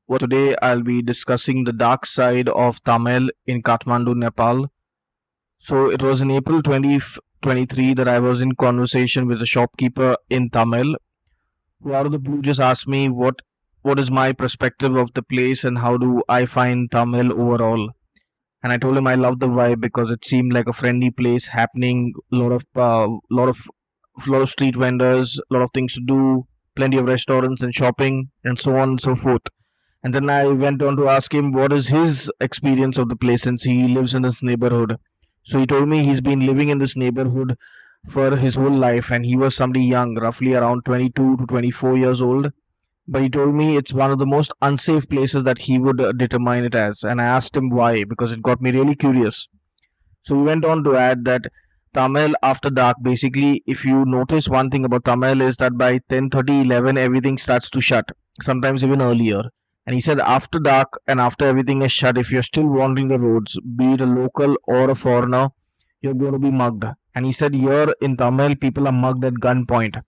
Today I'll be discussing the dark side of Thamel in Kathmandu, Nepal. So it was in April 2023 that I was in conversation with a shopkeeper in Thamel who out of the blue just asked me what is my perspective of the place and how do I find Thamel overall. And I told him I love the vibe because it seemed like a friendly place happening, lot of street vendors, a lot of things to do, plenty of restaurants and shopping and so on and so forth. And then I went on to ask him what is his experience of the place since he lives in this neighborhood. So he told me he's been living in this neighborhood for his whole life and he was somebody young, roughly around 22 to 24 years old. But he told me it's one of the most unsafe places that he would determine it as. And I asked him why because it got me really curious. So he went on to add that Tamil after dark, basically, if you notice one thing about Tamil is that by 10:30, 11, everything starts to shut, sometimes even earlier. And he said after dark and after everything is shut, if you're still wandering the roads, be it a local or a foreigner, you're going to be mugged. And he said here in Tamil, people are mugged at gunpoint.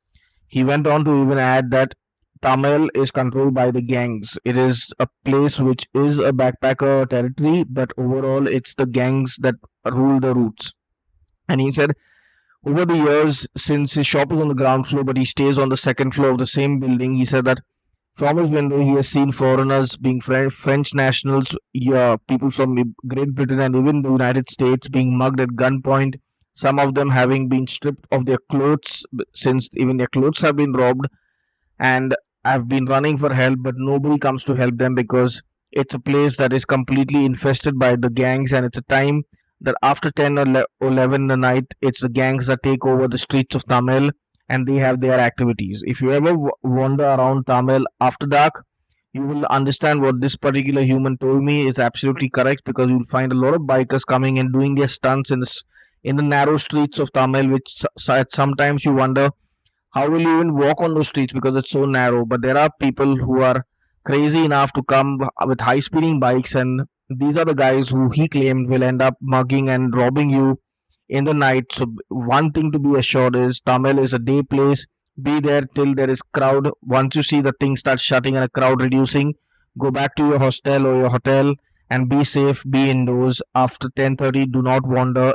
He went on to even add that Tamil is controlled by the gangs. It is a place which is a backpacker territory, but overall, it's the gangs that rule the routes. And he said over the years, since his shop is on the ground floor, but he stays on the second floor of the same building, he said that from his window, he has seen foreigners, being French nationals, yeah, people from Great Britain and even the United States, being mugged at gunpoint. Some of them having been stripped of their clothes, since even their clothes have been robbed. And I've been running for help, but nobody comes to help them because it's a place that is completely infested by the gangs, and it's a time that after 10 or 11 in the night, it's the gangs that take over the streets of Tamil and they have their activities. If you ever wander around Tamil after dark, you will understand what this particular human told me is absolutely correct because you'll find a lot of bikers coming and doing their stunts in the narrow streets of Tamil, which sometimes you wonder how will you even walk on those streets because it's so narrow. But there are people who are crazy enough to come with high speeding bikes, and these are the guys who he claimed will end up mugging and robbing you in the night. So one thing to be assured is Tamil is a day place. Be there till there is crowd. Once you see the thing start shutting and a crowd reducing, go back to your hostel or your hotel and be safe. Be indoors after 10:30. Do not wander.